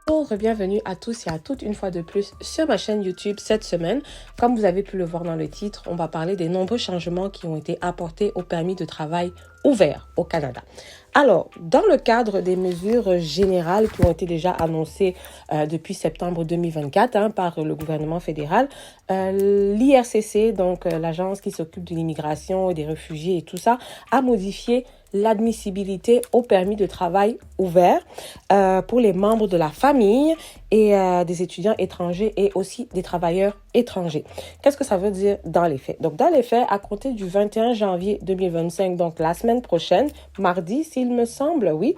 Bonjour, bienvenue à tous et à toutes une fois de plus sur ma chaîne YouTube cette semaine. Comme vous avez pu le voir dans le titre, on va parler des nombreux changements qui ont été apportés au permis de travail ouvert au Canada. Alors, dans le cadre des mesures générales qui ont été déjà annoncées depuis septembre 2024 par le gouvernement fédéral, l'IRCC, donc l'agence qui s'occupe de l'immigration et des réfugiés et tout ça, a modifié l'admissibilité au permis de travail ouvert pour les membres de la famille et des étudiants étrangers et aussi des travailleurs étrangers. Qu'est-ce que ça veut dire dans les faits? Donc, dans les faits, à compter du 21 janvier 2025, donc la semaine prochaine, mardi, s'il me semble, oui,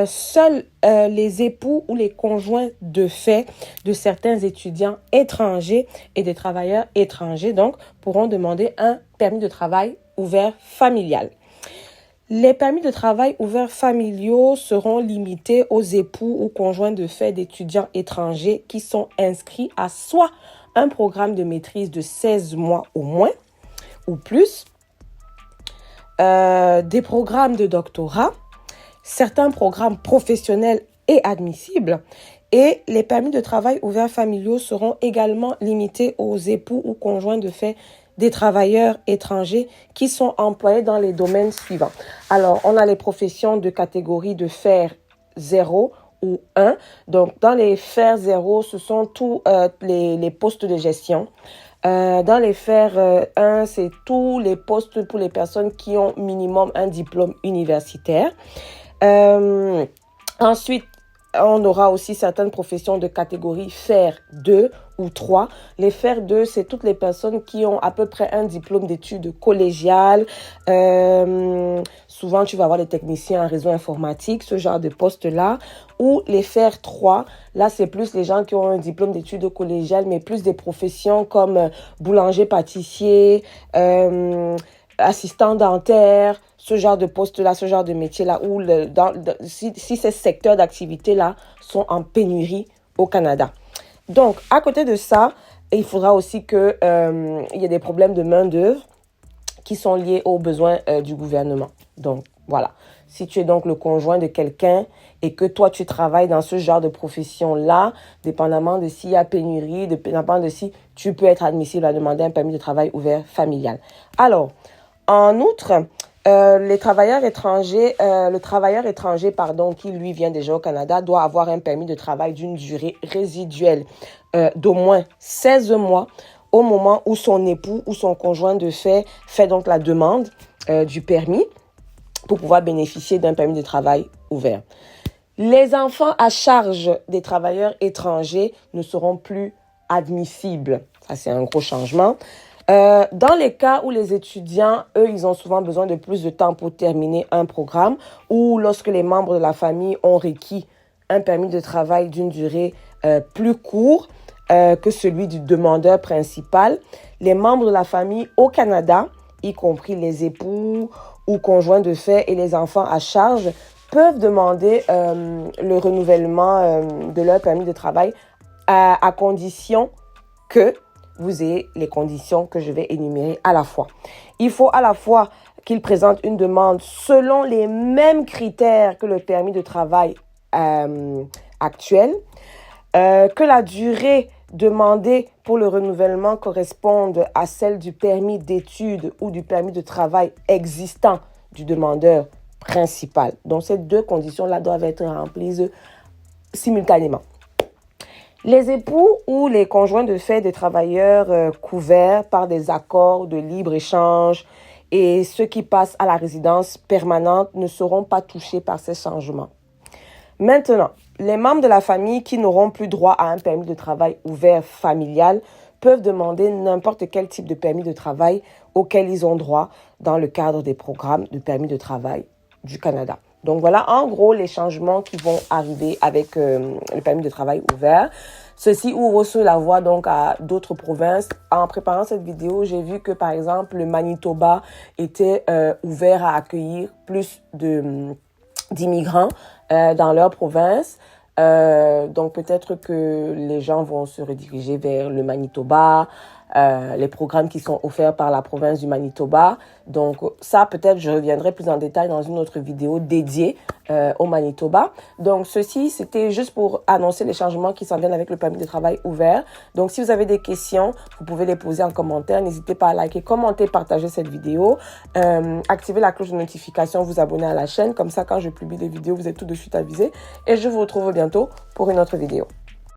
seuls les époux ou les conjoints de fait de certains étudiants étrangers et des travailleurs étrangers, donc, pourront demander un permis de travail ouvert familial. Les permis de travail ouverts familiaux seront limités aux époux ou conjoints de fait d'étudiants étrangers qui sont inscrits à soit un programme de maîtrise de 16 mois au moins ou plus, des programmes de doctorat, certains programmes professionnels et admissibles, et les permis de travail ouverts familiaux seront également limités aux époux ou conjoints de fait des travailleurs étrangers qui sont employés dans les domaines suivants. Alors, on a les professions de catégorie de fer 0 ou 1. Donc, dans les fer 0, ce sont tous les postes de gestion. Dans les fer 1, c'est tous les postes pour les personnes qui ont minimum un diplôme universitaire. Ensuite, on aura aussi certaines professions de catégorie fer 2 ou 3. Les fer 2, c'est toutes les personnes qui ont à peu près un diplôme d'études collégiales. Souvent, tu vas avoir les techniciens en réseau informatique, ce genre de poste-là. Ou les fer 3, là, c'est plus les gens qui ont un diplôme d'études collégiales, mais plus des professions comme boulanger-pâtissier, assistant dentaire, ce genre de poste-là, ce genre de métier-là, où si ces secteurs d'activité-là sont en pénurie au Canada. Donc, à côté de ça, il faudra aussi qu'il y ait des problèmes de main-d'œuvre qui sont liés aux besoins du gouvernement. Donc, voilà. Si tu es donc le conjoint de quelqu'un et que toi, tu travailles dans ce genre de profession-là, dépendamment de s'il y a pénurie, dépendamment de si tu peux être admissible à demander un permis de travail ouvert familial. Alors, en outre, le travailleur étranger, qui lui vient déjà au Canada, doit avoir un permis de travail d'une durée résiduelle d'au moins 16 mois au moment où son époux ou son conjoint de fait donc la demande du permis pour pouvoir bénéficier d'un permis de travail ouvert. Les enfants à charge des travailleurs étrangers ne seront plus admissibles. Ça, c'est un gros changement. Dans les cas où les étudiants, eux, ils ont souvent besoin de plus de temps pour terminer un programme, ou lorsque les membres de la famille ont requis un permis de travail d'une durée plus courte que celui du demandeur principal, les membres de la famille au Canada, y compris les époux ou conjoints de fait et les enfants à charge, peuvent demander le renouvellement de leur permis de travail à condition que vous ayez les conditions que je vais énumérer à la fois. Il faut à la fois qu'ils présentent une demande selon les mêmes critères que le permis de travail actuel, que la durée demandée pour le renouvellement corresponde à celle du permis d'études ou du permis de travail existant du demandeur principal. Donc, ces deux conditions-là doivent être remplies simultanément. Les époux ou les conjoints de fait des travailleurs couverts par des accords de libre-échange et ceux qui passent à la résidence permanente ne seront pas touchés par ces changements. Maintenant, les membres de la famille qui n'auront plus droit à un permis de travail ouvert familial peuvent demander n'importe quel type de permis de travail auquel ils ont droit dans le cadre des programmes de permis de travail du Canada. Donc voilà, en gros, les changements qui vont arriver avec le permis de travail ouvert. Ceci ouvre sur la voie donc à d'autres provinces. En préparant cette vidéo, j'ai vu que par exemple, le Manitoba était ouvert à accueillir plus d'immigrants dans leur province. Donc peut-être que les gens vont se rediriger vers le Manitoba, les programmes qui sont offerts par la province du Manitoba. Donc ça, peut-être, je reviendrai plus en détail dans une autre vidéo dédiée au Manitoba. Donc ceci, c'était juste pour annoncer les changements qui s'en viennent avec le permis de travail ouvert. Donc si vous avez des questions, vous pouvez les poser en commentaire. N'hésitez pas à liker, commenter, partager cette vidéo. Activez la cloche de notification, vous abonner à la chaîne. Comme ça, quand je publie des vidéos, vous êtes tout de suite avisés. Et je vous retrouve bientôt pour une autre vidéo.